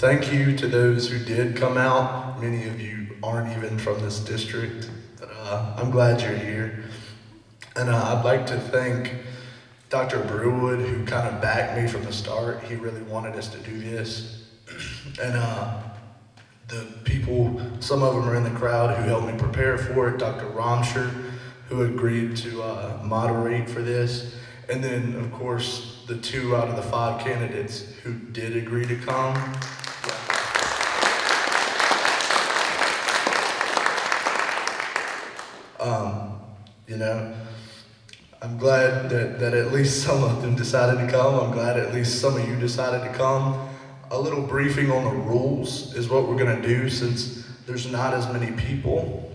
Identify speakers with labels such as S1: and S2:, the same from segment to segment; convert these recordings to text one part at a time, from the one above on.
S1: Thank you to those who did come out. Many of you aren't even from this district, but I'm glad you're here. And I'd like to thank Dr. Brewwood, who kind of backed me from the start. He really wanted us to do this. And the people, some of them are in the crowd, who helped me prepare for it. Dr. Romsher, who agreed to moderate for this. And then, of course, the 2 out of the 5 candidates who did agree to come. You know, I'm glad that at least some of them decided to come. I'm glad at least some of you decided to come. A little briefing on the rules is what we're gonna do since there's not as many people.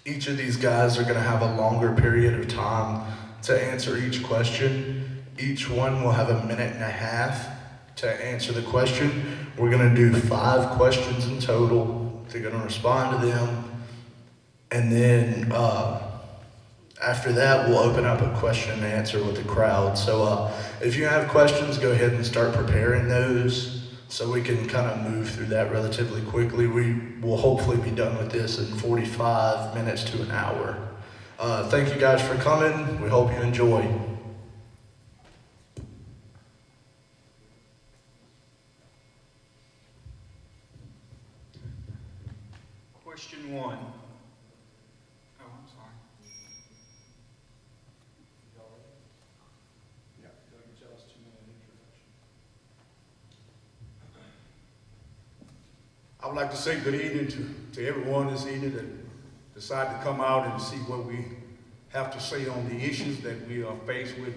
S1: Each of these guys are gonna have a longer period of time to answer each question. Each one will have 1.5 minutes to answer the question. We're gonna do 5 questions in total. They're gonna respond to them. And then after that, we'll open up a question and answer with the crowd. So if you have questions, go ahead and start preparing those so we can kind of move through that relatively quickly. We will hopefully be done with this in 45 minutes to an hour. Thank you guys for coming. We hope you enjoy.
S2: Question 1. Oh, I'm sorry.
S3: Yeah, go ahead and tell us 2-minute introduction. I would like to say good evening to everyone this evening that decided to come out and see what we have to say on the issues that we are faced with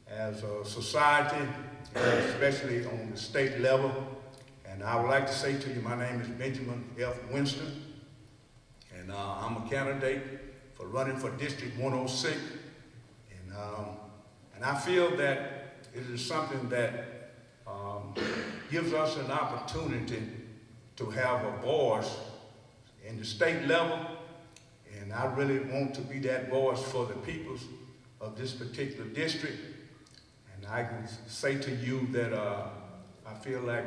S3: as a society, and especially on the state level. And I would like to say to you, my name is Benjamin F. Winston, and I'm a candidate for running for District 106. And I feel that it is something that gives us an opportunity to have a voice in the state level. And I really want to be that voice for the peoples of this particular district. And I can say to you that I feel like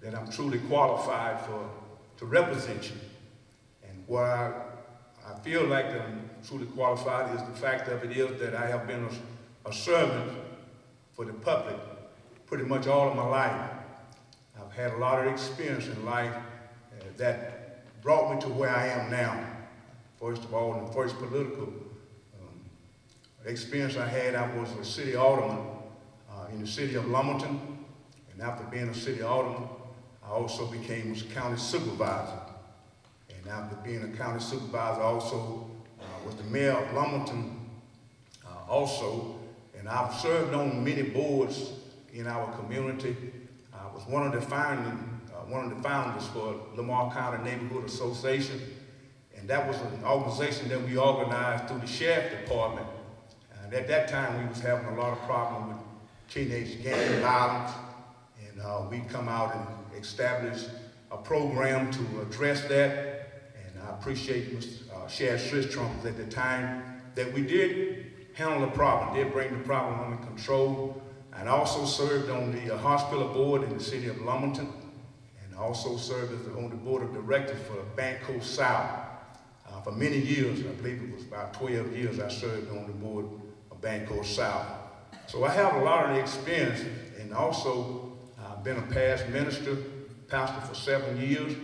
S3: that I'm truly qualified to represent you. And where I feel like that I'm truly qualified is the fact of it is that I have been a servant for the public pretty much all of my life. I've had a lot of experience in life that brought me to where I am now. First of all, the first political experience I had, I was a city alderman in the city of Lumberton. And after being a city alderman, I also became a county supervisor. And after being a county supervisor, I also was the mayor of Lumberton also. And I've served on many boards in our community. I was one of the founders for Lamar County Neighborhood Association. And that was an organization that we organized through the sheriff department. And at that time, we was having a lot of problems with teenage gang violence. And we come out and establish a program to address that. And I appreciate Mr. Sheriff Tristrom at the time that we did handle the problem, did bring the problem under control. And also served on the hospital board in the city of Lumberton. And also served on the board of directors for Banco South. For many years, I believe it was about 12 years, I served on the board of Banco South. So I have a lot of experience, and also I've been a past minister, pastor for 7 years.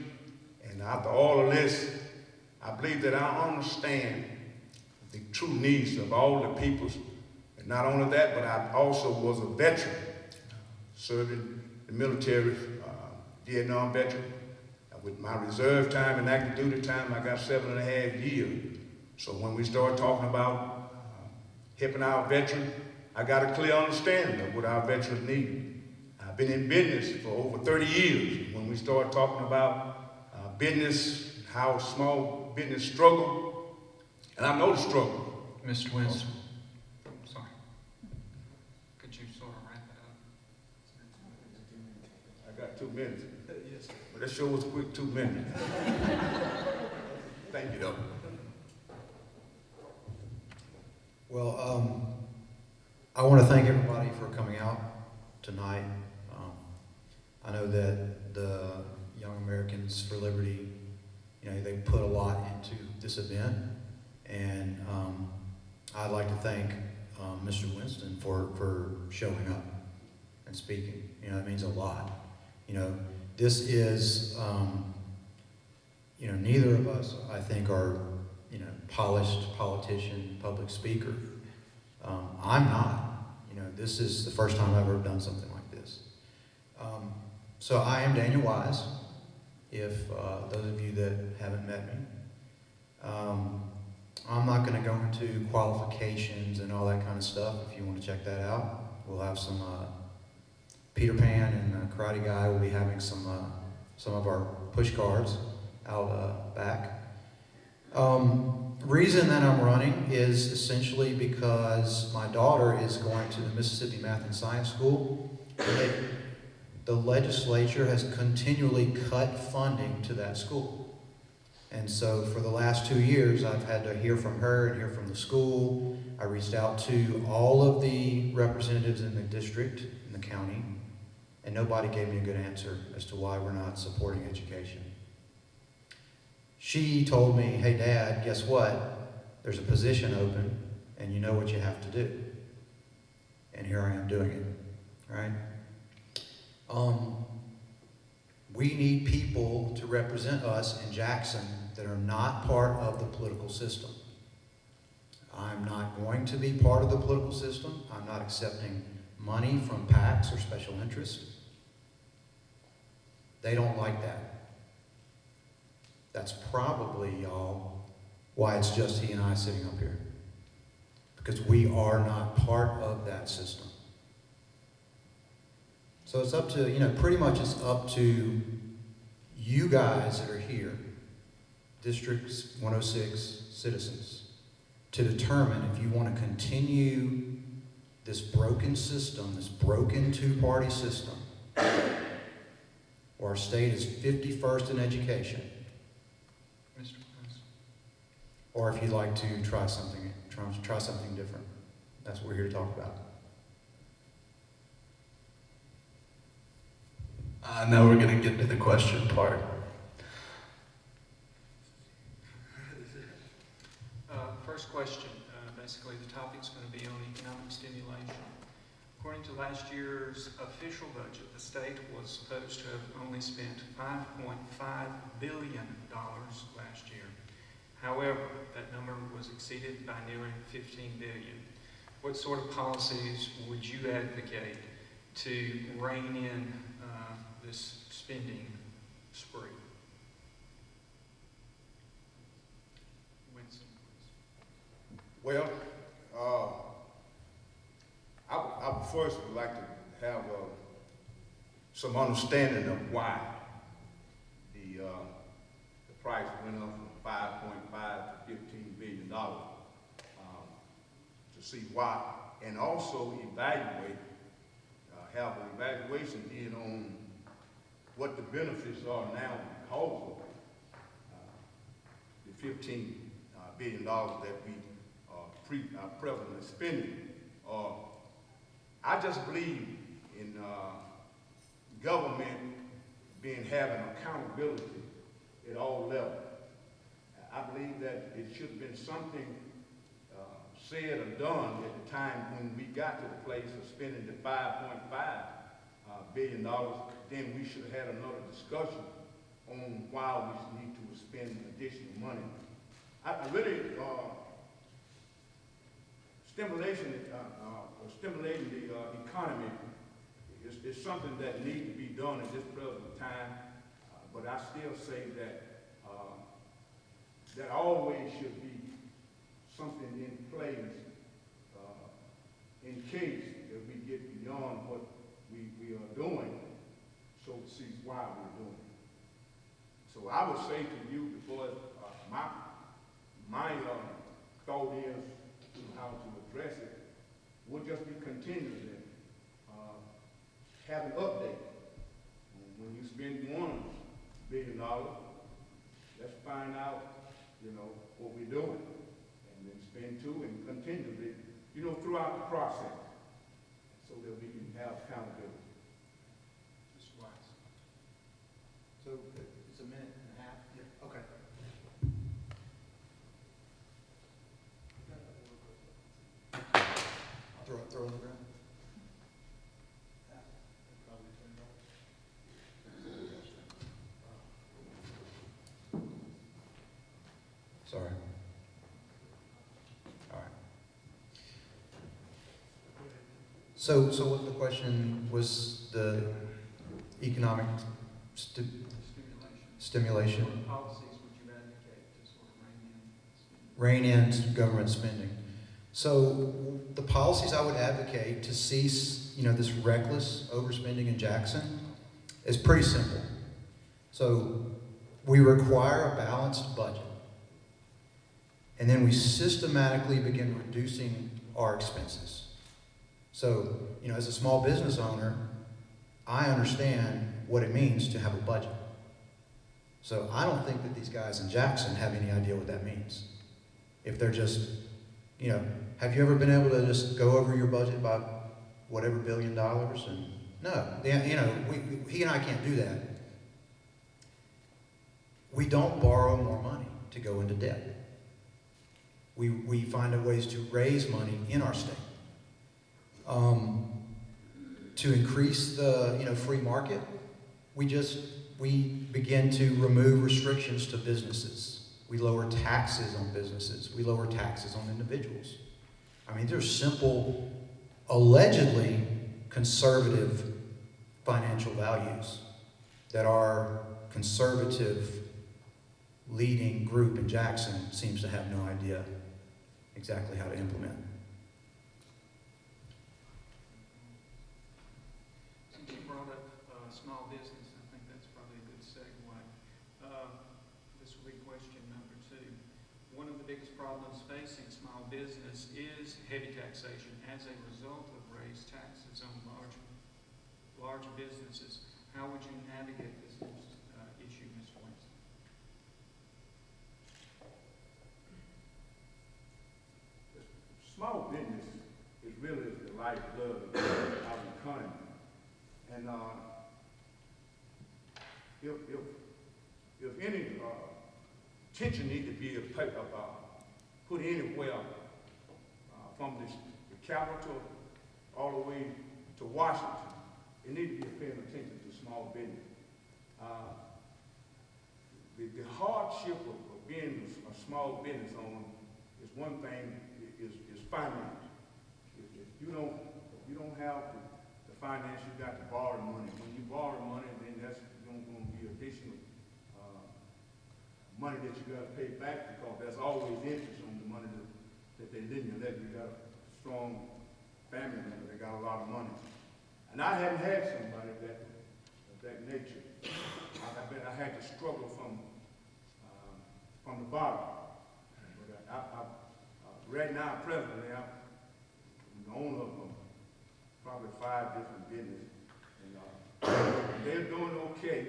S3: And after all of this, I believe that I understand the true needs of all the peoples. And not only that, but I also was a veteran, serving the military, Vietnam veteran. With my reserve time and active duty time, I got 7.5 years. So when we start talking about helping our veterans, I got a clear understanding of what our veterans need. I've been in business for over 30 years. When we start talking about business, how small business struggle, and I know the struggle.
S2: Mr. Winston, sorry. Could you sort of wrap it up?
S3: I got 2 minutes. Yes. But that sure was a quick 2 minutes. Thank you, though.
S4: Well, I want to thank everybody for coming out tonight. I know that the Young Americans for Liberty, you know, they put a lot into this event, and I'd like to thank Mr. Winston for showing up and speaking. You know, it means a lot. You know, this is, you know, neither of us, I think, are, you know, polished politician, public speaker. I'm not. You know, this is the first time I've ever done something like this. So I am Daniel Wise, if those of you that haven't met me. I'm not going to go into qualifications and all that kind of stuff. If you want to check that out, we'll have some Peter Pan and Karate Guy will be having some of our push cards out back. Reason that I'm running is essentially because my daughter is going to the Mississippi Math and Science School. The legislature has continually cut funding to that school. And so for the last 2 years, I've had to hear from her and hear from the school. I reached out to all of the representatives in the district, in the county, and nobody gave me a good answer as to why we're not supporting education. She told me, hey Dad, guess what? There's a position open and you know what you have to do. And here I am doing it, right? We need people to represent us in Jackson that are not part of the political system. I'm not going to be part of the political system. I'm not accepting money from PACs or special interests. They don't like that. That's probably, y'all, why it's just he and I sitting up here. Because we are not part of that system. So it's up to, you know, pretty much it's up to you guys that are here, District 106 citizens, to determine if you want to continue this broken system, this broken two-party system, where our state is 51st in education,
S2: Mr. President.
S4: or if you'd like to try something different. That's what we're here to talk about.
S1: Now we're going to get to the question part.
S2: First question, basically the topic's going to be on economic stimulation. According to last year's official budget, the state was supposed to have only spent $5.5 billion last year. However, that number was exceeded by nearly $15 billion. What sort of policies would you advocate to rein in this spending spree? Winston, please.
S3: Well, I would first would like to have some understanding of why the price went up from 5.5 to $15 billion, to see why, and also evaluate, have an evaluation in on what the benefits are now because of the $15 billion that we are presently spending. I just believe in government having accountability at all levels. I believe that it should have been something said or done at the time when we got to the place of spending the $5.5 billion. Then we should have had another discussion on why we need to spend additional money. I really, stimulating the economy is something that needs to be done at this present time, but I still say that there always should be something in place in case if we get beyond what we are doing, so to see why we're doing it. So I would say to you before my thought is how to address it, we'll just be continuously having updates. When you spend $1 billion, let's find out, what we're doing, and then spend 2 and continually, throughout the process, so that we can have accountability.
S2: Mr. Wise.
S4: It's a minute and a half? Yeah. Okay. Throw it on the ground. Sorry. All right. So what the question was, the economic stimulation,
S2: What policies would you advocate to sort of rein in spending?
S4: rein in government spending. So the policies I would advocate to cease, this reckless overspending in Jackson is pretty simple. So we require a balanced budget, and then we systematically begin reducing our expenses. So, as a small business owner, I understand what it means to have a budget. So I don't think that these guys in Jackson have any idea what that means. If they're just, have you ever been able to just go over your budget by whatever $1 billion? And no, he and I can't do that. We don't borrow more money to go into debt. We find ways to raise money in our state. To increase the free market, we begin to remove restrictions to businesses. We lower taxes on businesses. We lower taxes on individuals. There's simple, allegedly conservative financial values that our conservative leading group in Jackson seems to have no idea exactly how to implement.
S2: Since you brought up small business, I think that's probably a good segue. This will be question number 2. One of the biggest problems facing small business is heavy taxation as a result of raised taxes on larger businesses. How would you navigate this issue, Mr. Winston?
S3: Small business is really the lifeblood of our economy. And if any attention need to be put anywhere from the capital all the way to Washington, it needs to be paying attention to small business. The hardship of being a small business owner is one thing, is finance. If you don't have the finance, you got to borrow money. When you borrow money, then that's going to be additional money that you got to pay back, because there's always interest on the money that they didn't let. You got a strong family member that got a lot of money. And I haven't had somebody of that nature. I had to struggle from the bottom. But right now, presently, I'm the owner of probably 5 different businesses, and they're doing okay.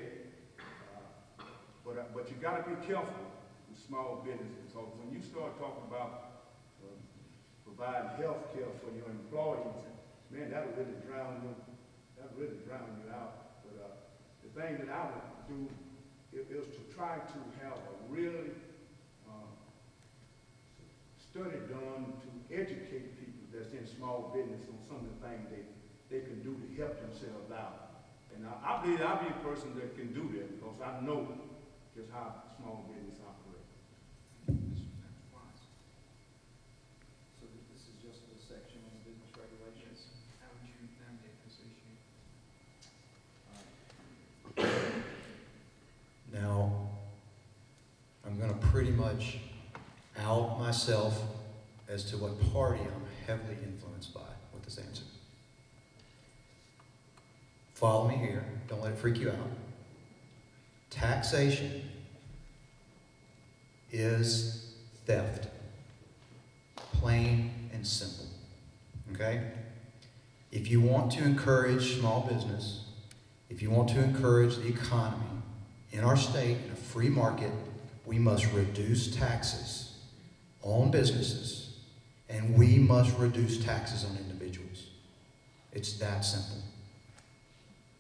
S3: But you got to be careful with small businesses, because when you start talking about providing health care for your employees, man, that'll really drown you out. But the thing that I would do is to try to have a really study done to educate people that's in small business on some of the things they can do to help themselves out. And I believe I'll be a person that can do that, because I know just how small business operates.
S4: So this is just the section on business regulations?
S2: How would you navigate this issue?
S4: Now, I'm going to pretty much out myself as to what party I'm heavily influenced by with this answer. Follow me here. Don't let it freak you out. Taxation is theft. Plain and simple. Okay? If you want to encourage small business, if you want to encourage the economy in our state, in a free market, we must reduce taxes on businesses, and we must reduce taxes on individuals. It's that simple.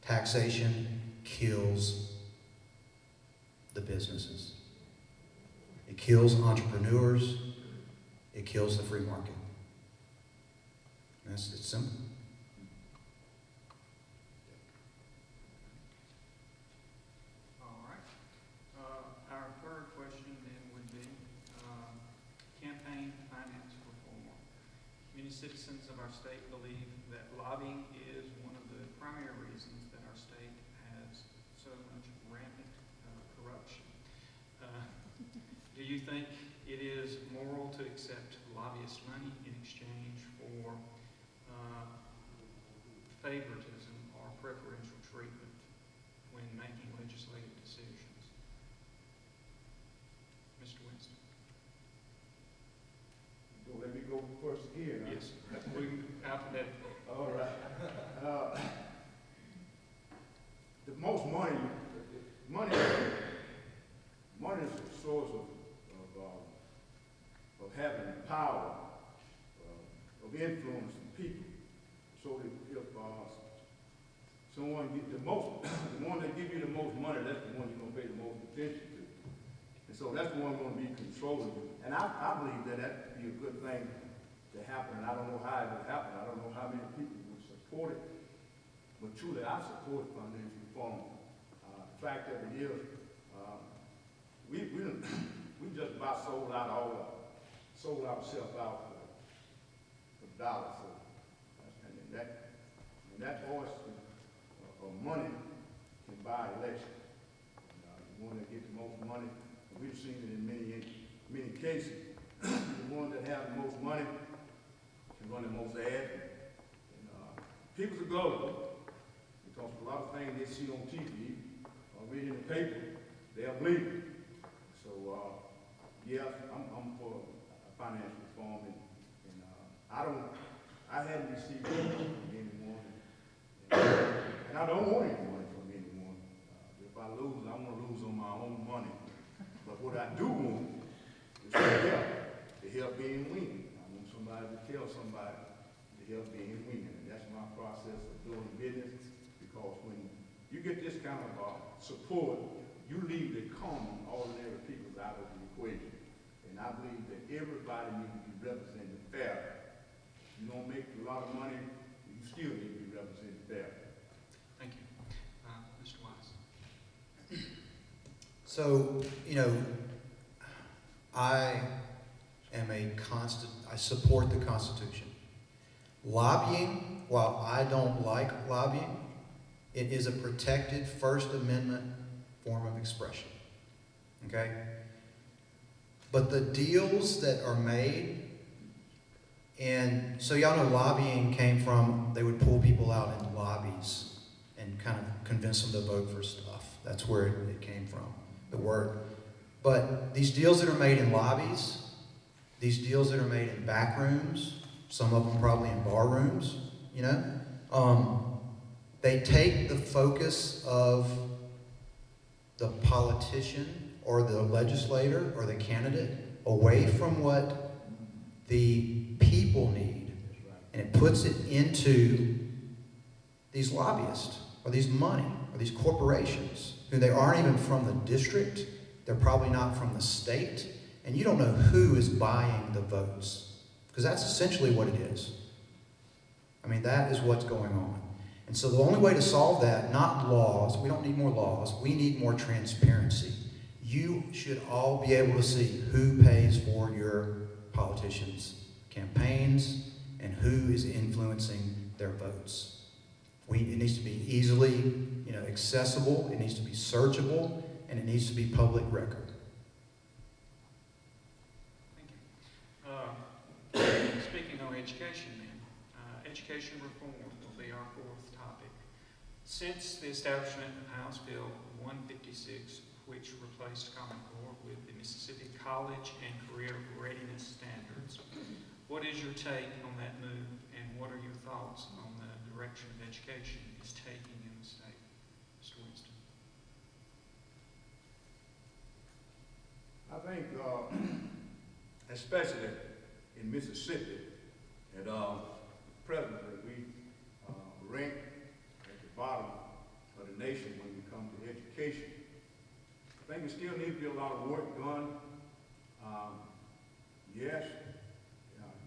S4: Taxation kills the businesses. It kills entrepreneurs. It kills the free market. It's simple.
S2: All right. Our third question then would be campaign finance reform. Many citizens of our state believe that lobbying is one of the primary reasons that our state has so much rampant corruption. Do you think it is moral to accept lobbyist money in exchange for favoritism or preferential treatment when making legislative decisions? Mr. Winston?
S3: Well, let me go first again. Huh?
S2: Yes, we alphabetically.
S3: All right. The most money is a source of having power, of influencing people. So that if someone get the one that give you the most money, that's the one you're gonna pay the most attention to. And so that's the one gonna be controlling you. And I believe that'd be a good thing to happen. And I don't know how it would happen. I don't know how many people would support it. But truly, I support financial reform. The fact that it is, we just about sold ourselves out for dollars. So, and that voice of money can buy election. The one that gets the most money, and we've seen it in many cases. The one that has the most money can run the most ads. And people are gullible because a lot of things they see on TV or read in the paper, they'll believe it. So yes, I'm for financial reform, and I hadn't received money from anyone, and I don't want any money from anyone. If I lose, I want to lose on my own money. But what I do want is to help being winning. I want somebody to tell somebody to help being winning, and that's my process of doing business. Because when you get this kind of support, you leave the common, ordinary people out of the equation. And I believe that everybody needs to be represented fairly. You don't make a lot of money, you still need to be represented fairly.
S2: Thank you. Mr. Wise?
S4: So, I support the Constitution. Lobbying, while I don't like lobbying, it is a protected First Amendment form of expression. Okay? But the deals that are made, and so y'all know lobbying came from, they would pull people out into lobbies and kind of convince them to vote for stuff. That's where it came from, the word. But these deals that are made in lobbies, these deals that are made in back rooms, some of them probably in bar rooms, they take the focus of the politician or the legislator or the candidate away from what the people need, and it puts it into these lobbyists or these money or these corporations who they aren't even from the district, they're probably not from the state, and you don't know who is buying the votes, because that's essentially what it is. I mean, that is what's going on. And so the only way to solve that, not laws, we don't need more laws, we need more transparency. You should all be able to see who pays for your politicians' campaigns and who is influencing their votes. It needs to be easily, accessible, it needs to be searchable, and it needs to be public record.
S2: Thank you. Speaking on education then, education reform will be our fourth topic. Since the establishment of House Bill 156, which replaced Common Core with the Mississippi College and Career Readiness Standards, what is your take on that move, and what are your thoughts on the direction of education is taking in the state? Mr. Winston.
S3: I think, especially in Mississippi, and presently we rank at the bottom of the nation when it comes to education. I think there still needs to be a lot of work done. Yes,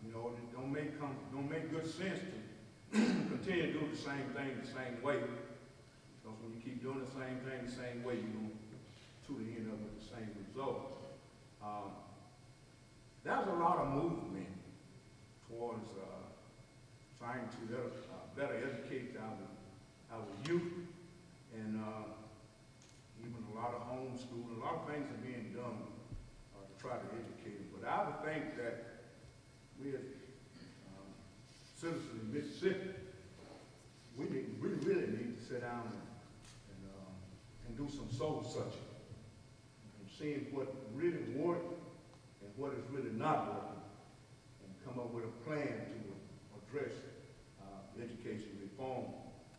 S3: you know, it don't make good sense to continue to do the same thing the same way. Because when you keep doing the same thing the same way, you're going to end up with the same result. There's a lot of movement towards trying to better educate our youth, and even a lot of homeschooling. A lot of things are being done to try to educate them. But I would think that we as citizens in Mississippi, we really need to sit down and do some soul searching and seeing what really works and what is really not working, and come up with a plan to address education reform.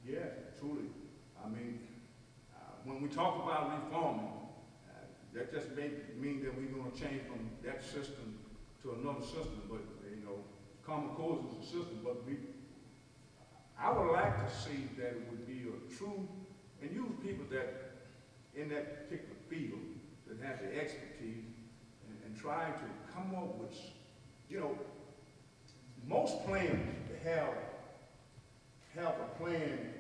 S3: Yeah, truly. I mean, when we talk about reforming, that just mean that we're going to change from that system to another system. But you know, Common Core is a system. But I would like to see that it would be a true, and use people that in that particular field that have the expertise, and try to come up with, you know, most plans have a plan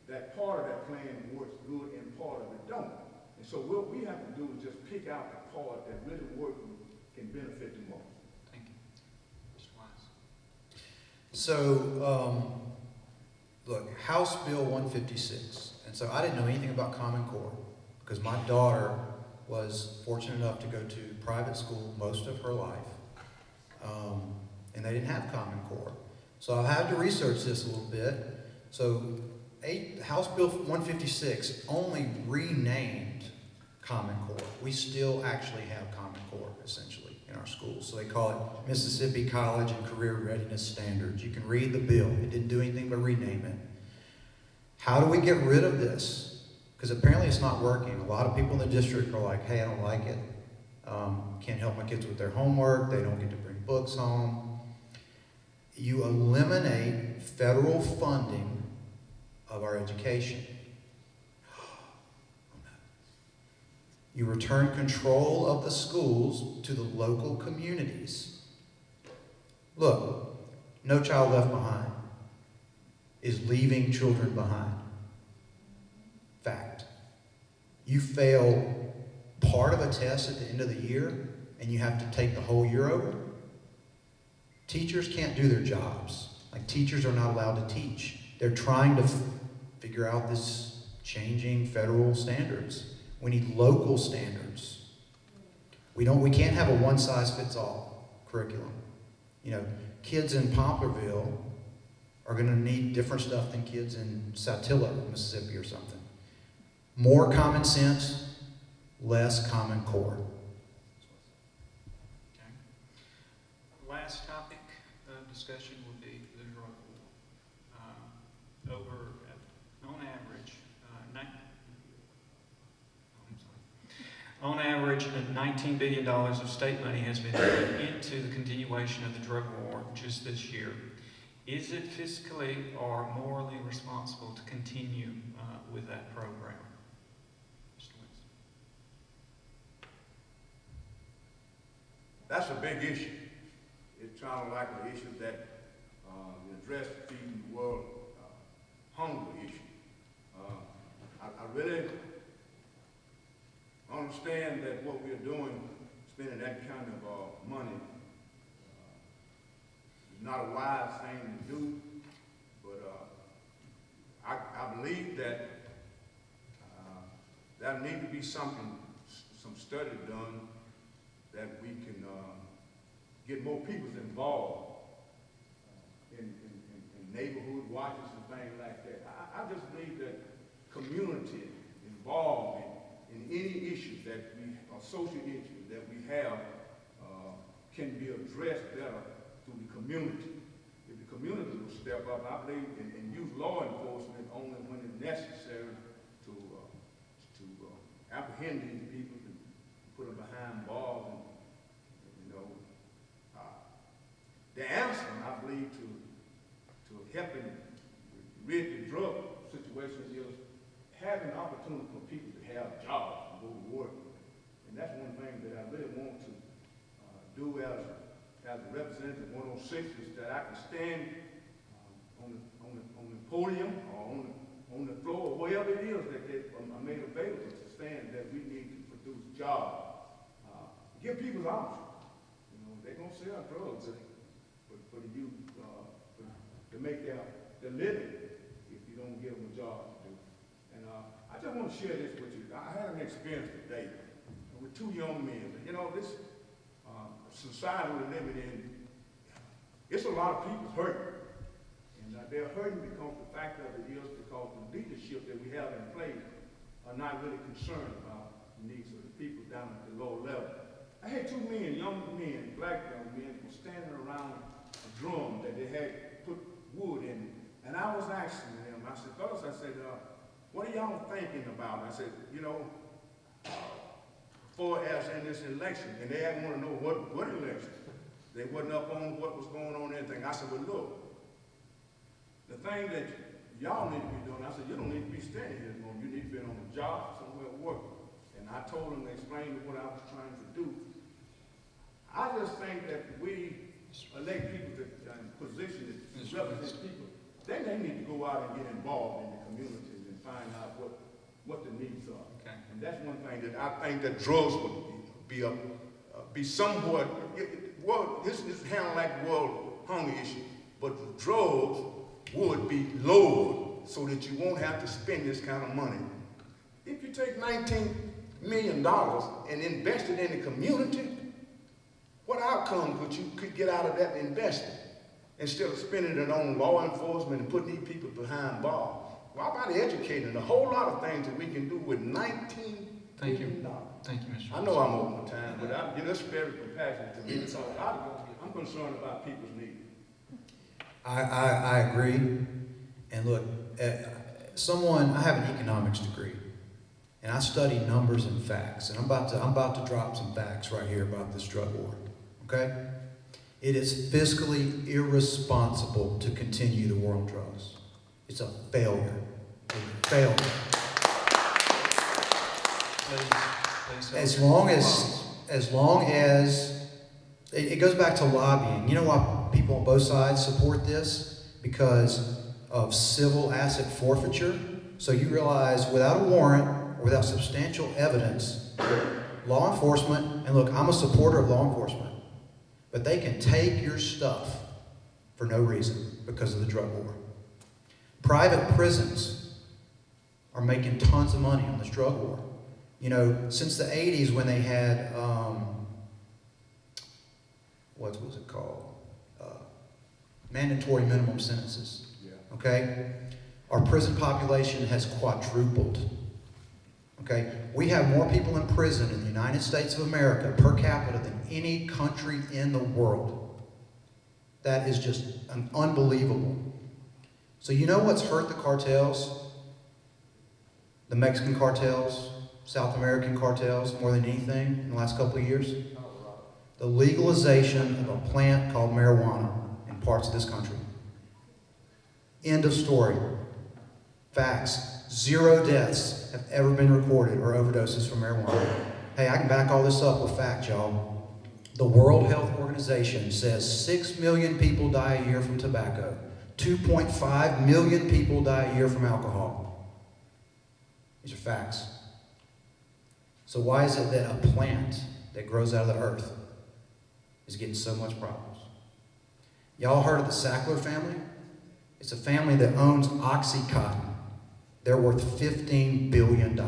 S3: that part of that plan works good and part of it don't. And so what we have to do is just pick out the part that really works and can benefit the most.
S2: Thank you. Mr. Wise.
S4: So, look, House Bill 156. And so I didn't know anything about Common Core because my daughter was fortunate enough to go to private school most of her life. And they didn't have Common Core. So I had to research this a little bit. So House Bill 156 only renamed Common Core. We still actually have Common Core, essentially, in our schools. So they call it Mississippi College and Career Readiness Standards. You can read the bill. It didn't do anything but rename it. How do we get rid of this? Because apparently it's not working. A lot of people in the district are like, hey, I don't like it. Can't help my kids with their homework. They don't get to bring books home. You eliminate federal funding of our education. You return control of the schools to the local communities. Look, No Child Left Behind is leaving children behind. Fact. You fail part of a test at the end of the year and you have to take the whole year over. Teachers can't do their jobs. Like, teachers are not allowed to teach. They're trying to figure out this changing federal standards. We need local standards. We can't have a one-size-fits-all curriculum. You know, kids in Poplarville are going to need different stuff than kids in Saltillo, Mississippi or something. More common sense, less Common Core.
S2: Okay. Last topic of discussion will be the drug war. On average, $19 billion of state money has been put into the continuation of the drug war just this year. Is it fiscally or morally responsible to continue with that program? Mr. Winston.
S3: That's a big issue. It's kind of like an issue that we address feeding the world hunger issue. I really understand that what we're doing, spending that kind of money, is not a wise thing to do, but I believe that there needs to be some study done that we can get more people involved in neighborhood watches and things like that. I just believe that community involvement in any issues that we, or social issues that we have, can be addressed better through the community. If the community will step up, I believe, and use law enforcement only when it's necessary to apprehend these people and put them behind bars. And you know, the answer, I believe, to helping rid the drug situation is having opportunity for people to have jobs and go to work. do as a representative of 106 is that I can stand on the podium or on the floor, or wherever it is that are made available to stand, that we need to produce jobs. Give people options. You know, they're gonna sell drugs for the youth, to make their living if you don't give them a job to do. And I just want to share this with you. I had an experience today with two young men. You know, this society we're living in, it's a lot of people hurting. And they're hurting because the fact of it is because the leadership that we have in place are not really concerned about the needs of the people down at the lower level. I had two men, young men, black young men, were standing around a drum that they had put wood in it. And I was asking them, I said, fellas, I said, what are y'all thinking about? I said, you know, for as in this election, and they didn't want to know what election. They wasn't up on what was going on, anything. I said, well, look, the thing that y'all need to be doing, I said, you don't need to be standing here anymore. You need to be on the job, somewhere working. And I told them, explained what I was trying to do. I just think that we elect people in positions that represent people. Then they need to go out and get involved in the communities and find out what the needs are.
S2: Okay.
S3: And that's one thing that I think that drugs would be somewhat, well, this is handled like the world hunger issue, but the drugs would be lowered so that you won't have to spend this kind of money. If you take $19 million and invest it in the community, what outcome could get out of that investment instead of spending it on law enforcement and putting these people behind bars? Why about educating? A whole lot of things that we can do with $19
S2: Thank you.
S3: million.
S2: Thank you, Mr.
S3: I know I'm over my time, but it's very compassionate to me. So I'm concerned about people's needs.
S4: I agree. And look, I have an economics degree, and I study numbers and facts. And I'm about to drop some facts right here about this drug war. Okay? It is fiscally irresponsible to continue the war on drugs. It's a failure. A failure.
S2: Please
S4: As long as it goes back to lobbying. You know why people on both sides support this? Because of civil asset forfeiture. So you realize without a warrant or without substantial evidence, law enforcement, and look, I'm a supporter of law enforcement, but they can take your stuff for no reason because of the drug war. Private prisons are making tons of money on this drug war. You know, since the 80s when they had, what was it called? Mandatory minimum sentences.
S3: Yeah.
S4: Okay? Our prison population has quadrupled. Okay? We have more people in prison in the United States of America per capita than any country in the world. That is just unbelievable. So you know what's hurt the cartels? The Mexican cartels, South American cartels, more than anything in the last couple of years? The legalization of a plant called marijuana in parts of this country. End of story. Facts. 0 deaths have ever been recorded or overdoses from marijuana. Hey, I can back all this up with facts, y'all. The World Health Organization says 6 million people die a year from tobacco. 2.5 million people die a year from alcohol. These are facts. So why is it that a plant that grows out of the earth is getting so much problems? Y'all heard of the Sackler family? It's a family that owns OxyContin. They're worth $15 billion.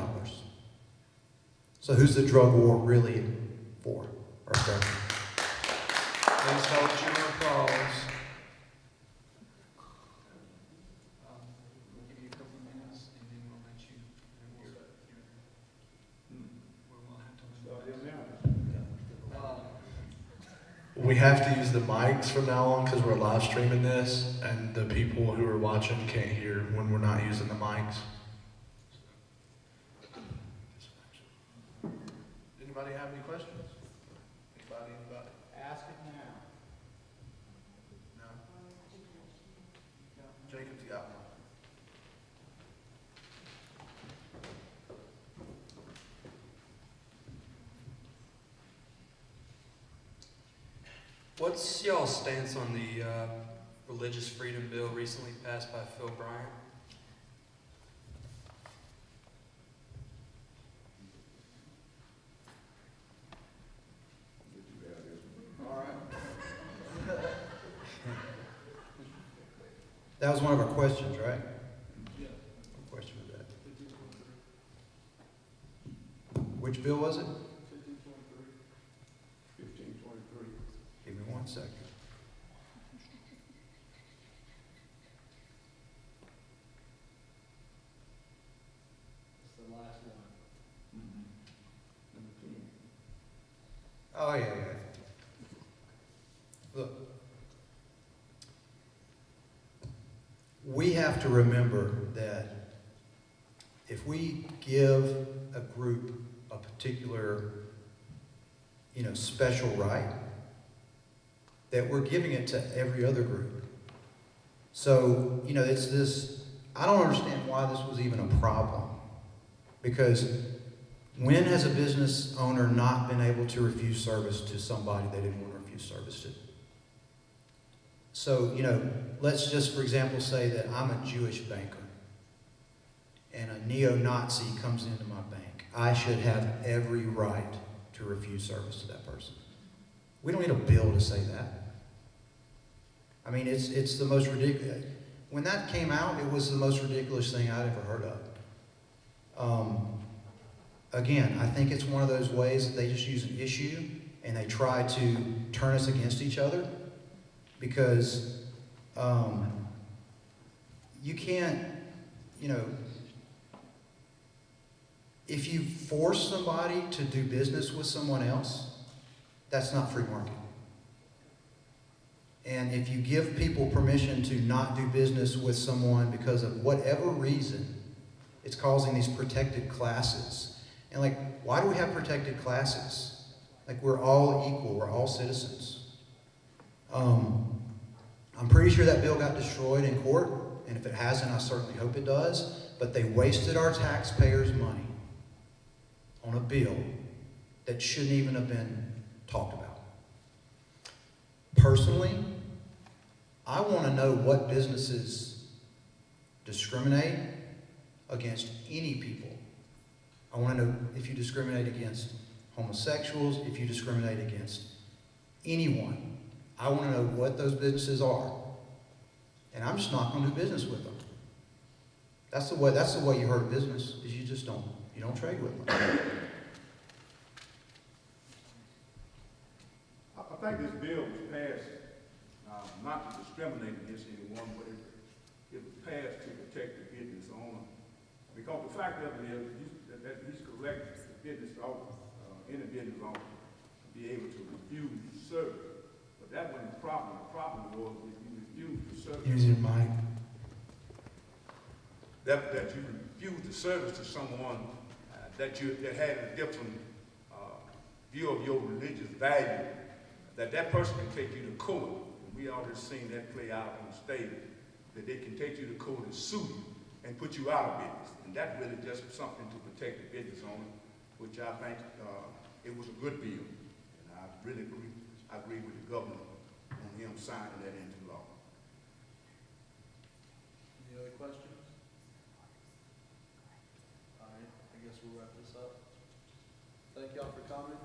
S4: So who's the drug war really for? Okay.
S2: Please hold your applause. We'll give you a couple minutes, and then we'll let you. We'll have to.
S1: We have to use the mics from now on because we're live streaming this, and the people who are watching can't hear when we're not using the mics. Anybody have any questions? Anybody?
S4: Ask it now.
S1: No? Jacob's got one.
S5: What's y'all's stance on the religious freedom bill recently passed by Phil Bryant?
S4: That was one of our questions, right? Yeah. What question was that? Which bill was it?
S3: 1523.
S4: Give me 1 second.
S6: It's the last one.
S3: Number 10.
S4: Oh, yeah. Look. We have to remember that if we give a group a particular, special right, that we're giving it to every other group. So, it's this, I don't understand why this was even a problem. Because when has a business owner not been able to refuse service to somebody they didn't want to refuse service to? So, let's just, for example, say that I'm a Jewish banker and a neo-Nazi comes into my bank. I should have every right to refuse service to that person. We don't need a bill to say that. I mean, it's the most ridiculous. When that came out, it was the most ridiculous thing I'd ever heard of. Again, I think it's one of those ways that they just use an issue and they try to turn us against each other. Because you can't, if you force somebody to do business with someone else, that's not free market. And if you give people permission to not do business with someone because of whatever reason, it's causing these protected classes. And why do we have protected classes? We're all equal, we're all citizens. I'm pretty sure that bill got destroyed in court, and if it hasn't, I certainly hope it does, but they wasted our taxpayers' money on a bill that shouldn't even have been talked about. Personally, I want to know what businesses discriminate against any people. I want to know if you discriminate against homosexuals, if you discriminate against anyone. I want to know what those businesses are. And I'm just not going to do business with them. That's the way you hurt a business, is you don't trade with them.
S3: I think this bill was passed not to discriminate against anyone, but it was passed to protect the business owner. Because the fact of it is that he's correct, the business owner, any business owner, be able to refuse service. But that wasn't the problem. The problem was if you refused the service.
S1: Using mic.
S3: That you refused the service to someone that had a different view of your religious value, that person can take you to court. And we already seen that play out on the stage, that they can take you to court and sue you and put you out of business. And that's really just something to protect the business owner, which I think it was a good bill. And I really agree with the governor on him signing that into law.
S6: Any other questions? All right, I guess we'll wrap this up. Thank y'all for coming.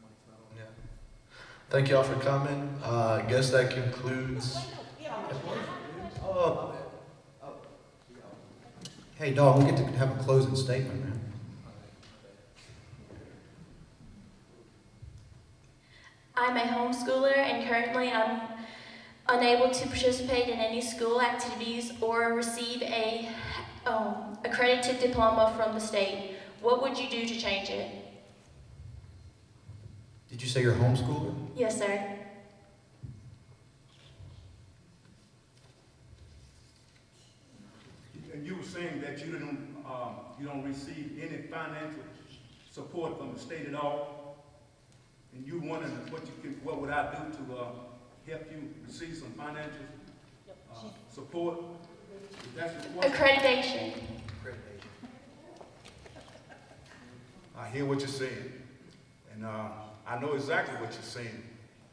S6: Mike's not on.
S5: Yeah.
S1: Thank y'all for coming. I guess that concludes.
S6: Oh.
S4: Hey, dog, we get to have a closing statement, man.
S7: I'm a homeschooler and currently I'm unable to participate in any school activities or receive a accredited diploma from the state. What would you do to change it?
S4: Did you say you're a homeschooler?
S7: Yes, sir.
S3: And you were saying that you don't receive any financial support from the state at all, and you wondering what would I do to help you receive some financial support? If that's your question.
S7: Accreditation.
S3: I hear what you're saying, and I know exactly what you're saying.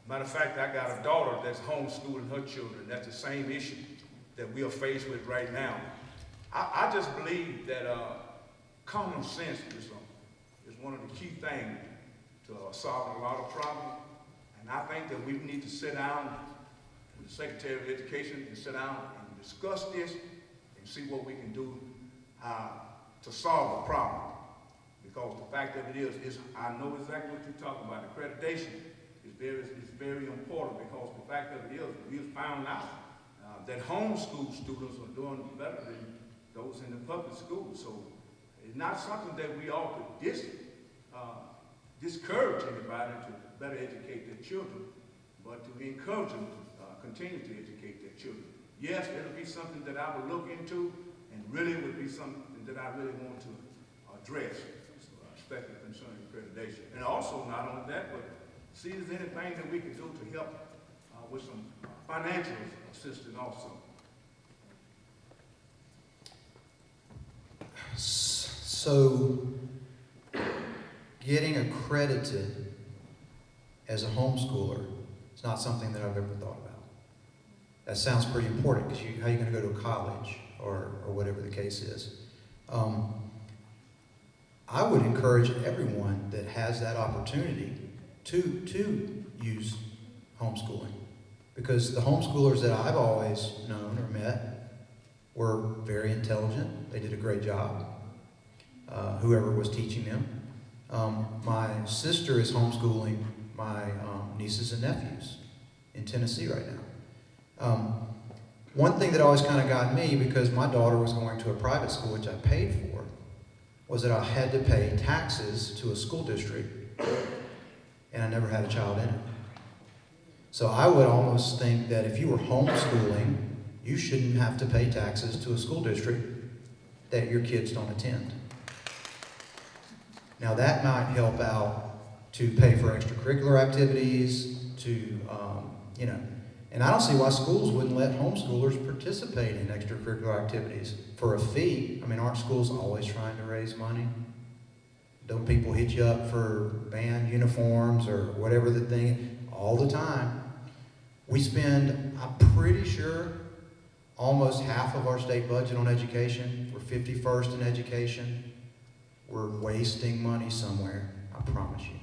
S3: Matter of fact, I got a daughter that's homeschooling her children. That's the same issue that we are faced with right now. I just believe that common sense is one of the key things to solving a lot of problems. And I think that we need to sit down with the Secretary of Education and sit down and discuss this and see what we can do to solve the problem. Because the fact of it is I know exactly what you're talking about. Accreditation is very important, because the fact of it is we have found out that homeschool students are doing better than those in the public schools. So it's not something that we ought to discourage anybody to better educate their children, but to encourage them to continue to educate their children. Yes, it'll be something that I will look into, and really would be something that I really want to address, especially concerning accreditation. And also, not only that, but see if there's anything that we can do to help with some financial assistance also.
S4: So, getting accredited as a homeschooler is not something that I've ever thought about. That sounds pretty important, because how are you going to go to college or whatever the case is? I would encourage everyone that has that opportunity to use homeschooling, because the homeschoolers that I've always known or met were very intelligent. They did a great job, whoever was teaching them. My sister is homeschooling my nieces and nephews in Tennessee right now. One thing that always kind of got me, because my daughter was going to a private school, which I paid for, was that I had to pay taxes to a school district, and I never had a child in it. So I would almost think that if you were homeschooling, you shouldn't have to pay taxes to a school district that your kids don't attend. Now that might help out to pay for extracurricular activities, and I don't see why schools wouldn't let homeschoolers participate in extracurricular activities for a fee. I mean, aren't schools always trying to raise money? Don't people hit you up for band uniforms or whatever the thing, all the time? We spend, I'm pretty sure, almost half of our state budget on education. We're 51st in education. We're wasting money somewhere, I promise you.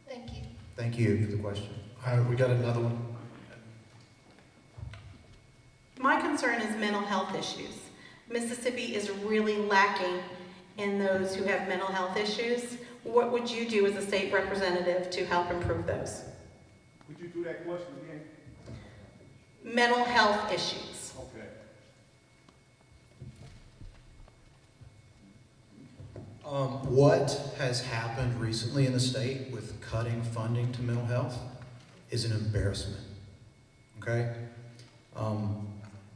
S7: Thank you.
S4: Thank you for the question.
S1: All right, we got another one.
S8: My concern is mental health issues. Mississippi is really lacking in those who have mental health issues. What would you do as a state representative to help improve those?
S3: Would you do that question again?
S8: Mental health issues.
S3: Okay.
S4: What has happened recently in the state with cutting funding to mental health is an embarrassment, okay?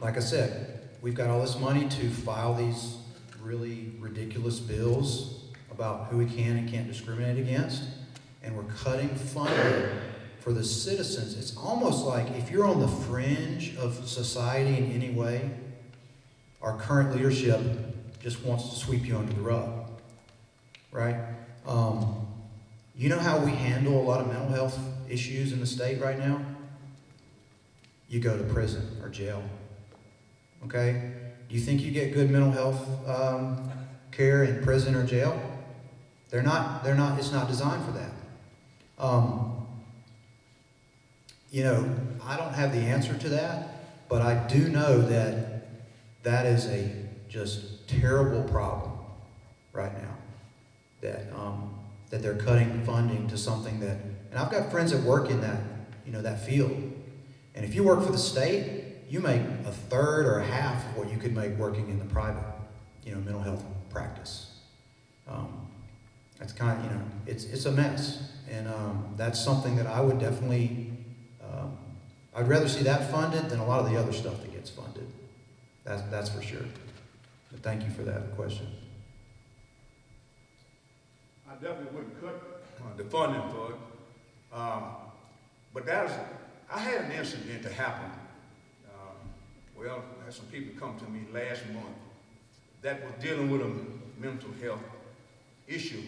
S4: Like I said, we've got all this money to file these really ridiculous bills about who we can and can't discriminate against, and we're cutting funding for the citizens. It's almost like if you're on the fringe of society in any way, our current leadership just wants to sweep you under the rug. Right? You know how we handle a lot of mental health issues in the state right now? You go to prison or jail. Okay? Do you think you get good mental health care in prison or jail? They're not, it's not designed for that. I don't have the answer to that, but I do know that that is a just terrible problem right now. That they're cutting funding to something that, and I've got friends that work in that, that field. And if you work for the state, you make a third or a half of what you could make working in the private, mental health practice. That's kind of, it's a mess. And that's something that I would definitely, I'd rather see that funded than a lot of the other stuff that gets funded. That's for sure. But thank you for that question.
S3: I definitely wouldn't cut the funding for it. But I had an incident that happened. I had some people come to me last month that was dealing with a mental health issue.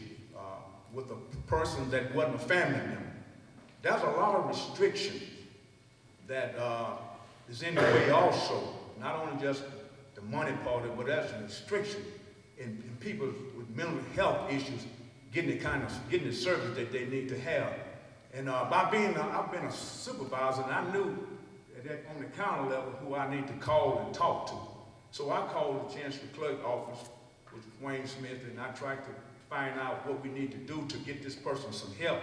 S3: with a person that wasn't a family member. There's a lot of restriction that is in the way also. Not only just the money part of it, but there's a restriction in people with mental health issues getting the service that they need to have. And I've been a supervisor, and I knew that on the county level who I need to call and talk to. So I called the Chancellor Clerk office with Wayne Smith, and I tried to find out what we need to do to get this person some help.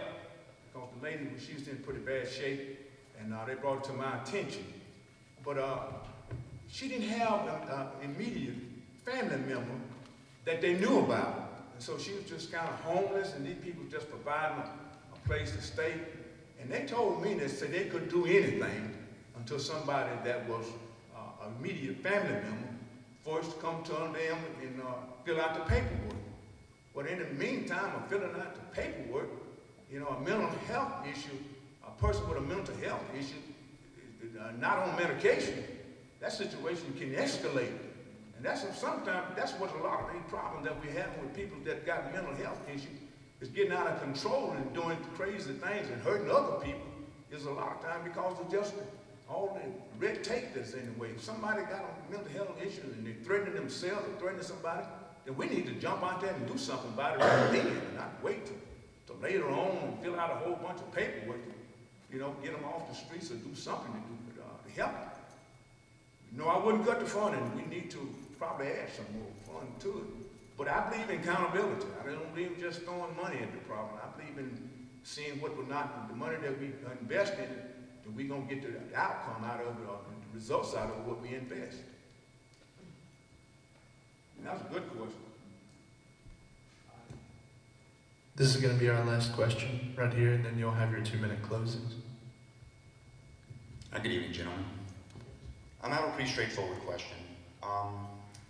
S3: Because the lady, she was in pretty bad shape, and they brought it to my attention. But she didn't have an immediate family member that they knew about. And so she was just kind of homeless, and these people just providing a place to stay. And they told me, they said they couldn't do anything until somebody that was an immediate family member first come to them and fill out the paperwork. But in the meantime of filling out the paperwork, you know, a mental health issue, a person with a mental health issue, not on medication, that situation can escalate. And sometimes that's what a lot of these problems that we have with people that got mental health issues is getting out of control and doing crazy things and hurting other people is a lot of times because of just all the red tape that's in the way. If somebody got a mental health issue and they're threatening themselves or threatening somebody, then we need to jump out there and do something about it right then and not wait till later on and fill out a whole bunch of paperwork to, you know, get them off the streets or do something to help them. You know, I wouldn't cut the funding. We need to probably add some more fund to it. But I believe in accountability. I don't believe in just throwing money at the problem. I believe in seeing what we're not, the money that we invest in, that we're going to get the outcome out of it or the results out of what we invest. And that's a good question.
S1: This is going to be our last question right here, and then you'll have your 2-minute closings.
S9: Good evening, gentlemen. I have a pretty straightforward question.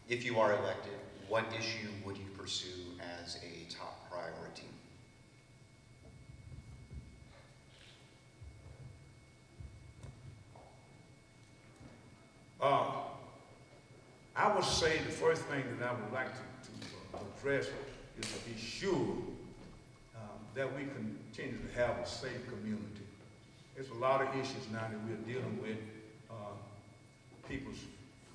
S9: If you are elected, what issue would you pursue as a top priority?
S3: I would say the first thing that I would like to address is to be sure that we continue to have a safe community. There's a lot of issues now that we're dealing with. People's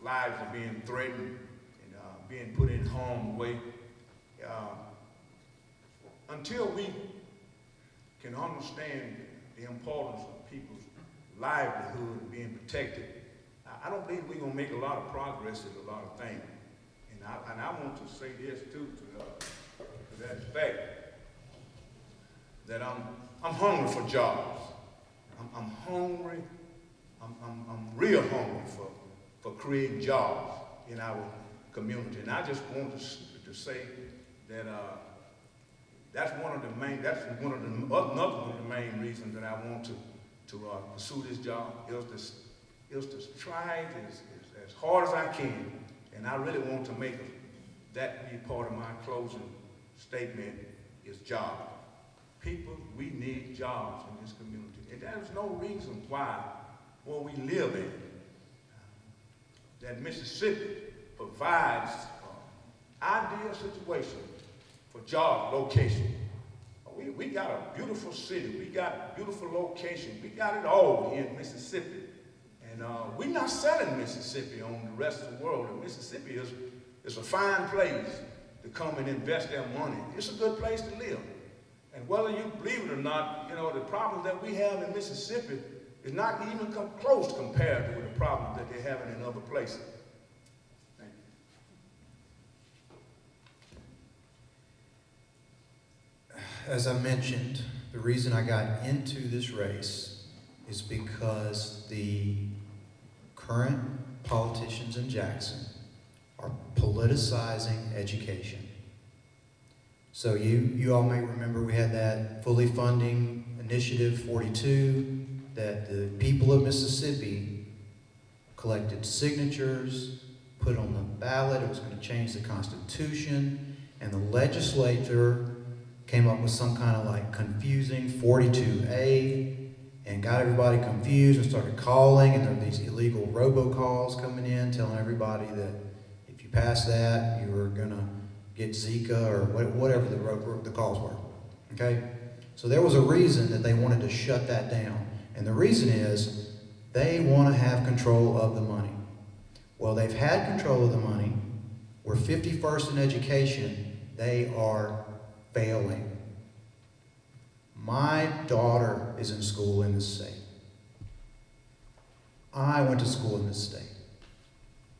S3: lives are being threatened and being put in harm's way. Until we can understand the importance of people's livelihood being protected, I don't believe we're going to make a lot of progress in a lot of things. And I want to say this too, to that effect, that I'm hungry for jobs. I'm hungry. I'm real hungry for creating jobs in our community. And I just want to say that that's another one of the main reasons that I want to pursue this job is to try it as hard as I can. And I really want to make that be part of my closing statement is jobs. People, we need jobs in this community. And there's no reason why where we live in, that Mississippi provides ideal situation for job location. We got a beautiful city. We got a beautiful location. We got it all here in Mississippi. And we're not selling Mississippi on the rest of the world. And Mississippi is a fine place to come and invest their money. It's a good place to live. And whether you believe it or not, you know, the problems that we have in Mississippi is not even close compared to the problems that they're having in other places. Thank you.
S4: As I mentioned, the reason I got into this race is because the current politicians in Jackson are politicizing education. So you all may remember we had that fully funding Initiative 42 that the people of Mississippi collected signatures, put on the ballot. It was going to change the Constitution, and the legislature came up with some kind of like confusing 42A and got everybody confused and started calling, and there were these illegal robocalls coming in telling everybody that if you pass that, you were going to get Zika or whatever the calls were. Okay? So there was a reason that they wanted to shut that down. And the reason is they want to have control of the money. Well, they've had control of the money. We're 51st in education. They are failing. My daughter is in school in this state. I went to school in this state.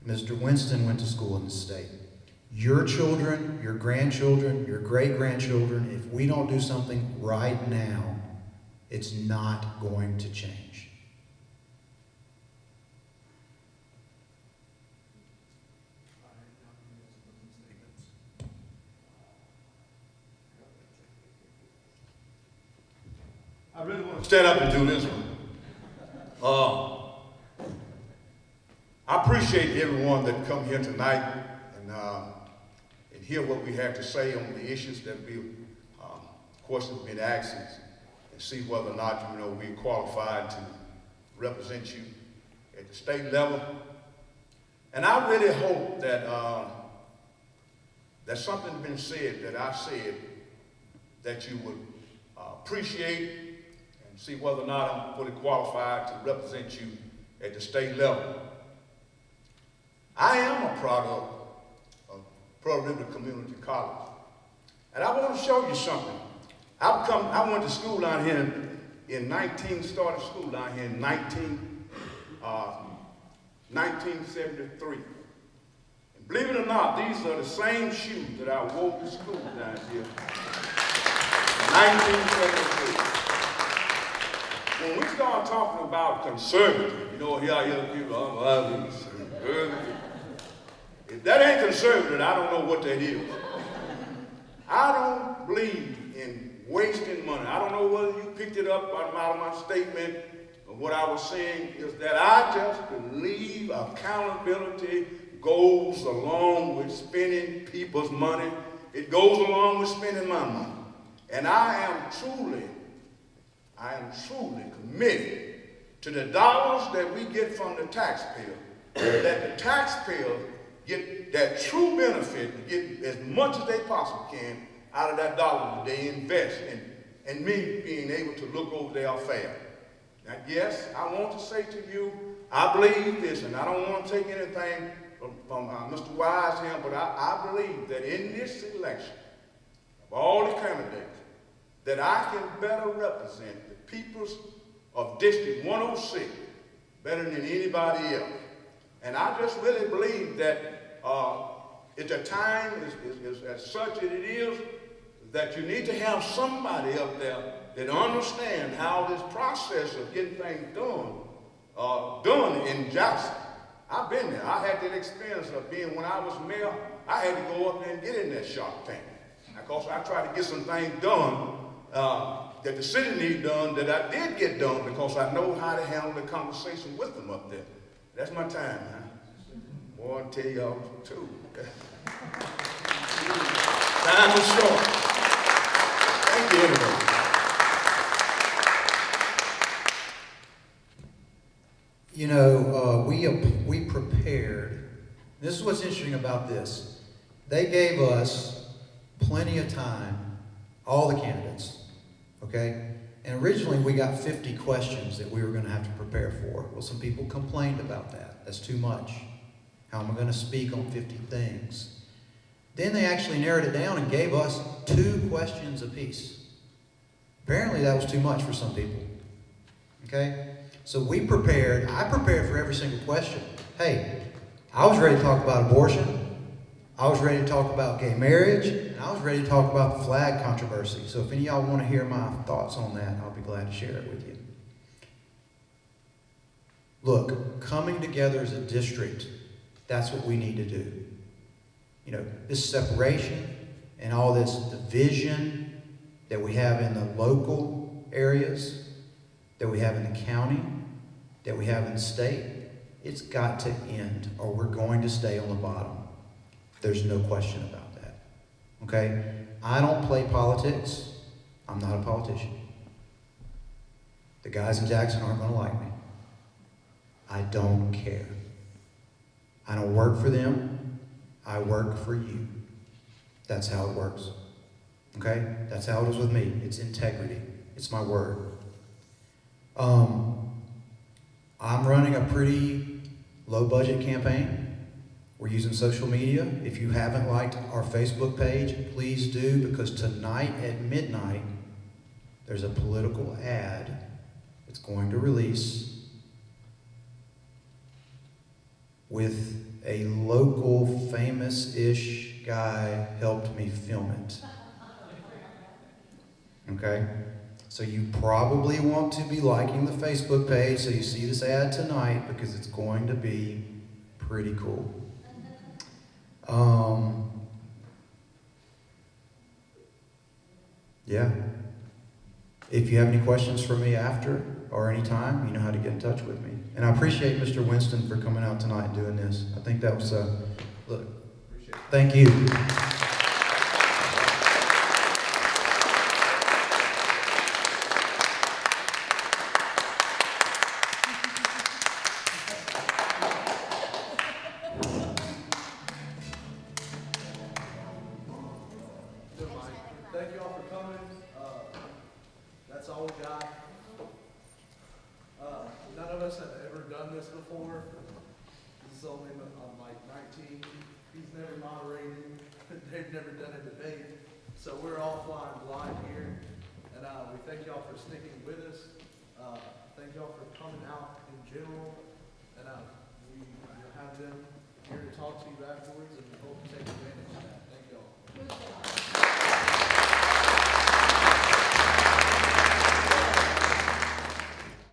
S4: Mr. Winston went to school in this state. Your children, your grandchildren, your great-grandchildren, if we don't do something right now, it's not going to change.
S3: I really want to stand up and do this one. I appreciate everyone that come here tonight and hear what we have to say on the issues that we, questions been asked, and see whether or not, we're qualified to represent you at the state level. And I really hope that that something's been said that I said that you would appreciate and see whether or not I'm fully qualified to represent you at the state level. I am a product of Pearl River Community College. And I want to show you something. I went to school down here started school down here in 1973. And believe it or not, these are the same shoes that I wore to school down here in 1973. When we start talking about conservative, here I hear people, conservative. If that ain't conservative, I don't know what that is. I don't believe in wasting money. I don't know whether you picked it up out of my statement, but what I was saying is that I just believe accountability goes along with spending people's money. It goes along with spending my money. And I am truly committed to the dollars that we get from the taxpayer, that the taxpayers get that true benefit and get as much as they possibly can out of that dollar that they invest in, and me being able to look over their affair. Now, yes, I want to say to you, I believe this, and I don't want to take anything from Mr. Wise here, but I believe that in this election, of all the candidates, that I can better represent the peoples of District 106 better than anybody else. And I just really believe that at the time is as such as it is, that you need to have somebody up there that understands how this process of getting things done in Jackson. I've been there. I had that experience of being, when I was mayor, I had to go up there and get in that Shark Tank. Of course, I tried to get some things done that the city needed done, that I did get done, because I know how to handle the conversation with them up there. That's my time, huh? Boy, I'll tell y'all too. Time is short. Thank you, everybody.
S4: We prepared. This is what's interesting about this. They gave us plenty of time, all the candidates, okay? And originally we got 50 questions that we were going to have to prepare for. Well, some people complained about that. That's too much. How am I going to speak on 50 things? Then they actually narrowed it down and gave us 2 questions apiece. Apparently that was too much for some people. Okay? So I prepared for every single question. Hey, I was ready to talk about abortion. I was ready to talk about gay marriage. And I was ready to talk about the flag controversy. So if any of y'all want to hear my thoughts on that, I'll be glad to share it with you. Look, coming together as a district, that's what we need to do. This separation and all this division that we have in the local areas, that we have in the county, that we have in the state, it's got to end, or we're going to stay on the bottom. There's no question about that. Okay? I don't play politics. I'm not a politician. The guys in Jackson aren't going to like me. I don't care. I don't work for them. I work for you. That's how it works. Okay? That's how it is with me. It's integrity. It's my word. I'm running a pretty low-budget campaign. We're using social media. If you haven't liked our Facebook page, please do, because tonight at midnight, there's a political ad that's going to release with a local famous-ish guy helped me film it. Okay? So you probably want to be liking the Facebook page so you see this ad tonight, because it's going to be pretty cool. Yeah. If you have any questions for me after or any time, you know how to get in touch with me. And I appreciate Mr. Winston for coming out tonight and doing this. I think that was, look, thank you.
S6: Thank you all for coming. That's all we got. None of us have ever done this before. This is only, I'm like 19. He's never moderated. They've never done a debate. So we're all flying blind here. And we thank y'all for sticking with us. Thank y'all for coming out in general. And we will have them here to talk to you afterwards, and we hope to take advantage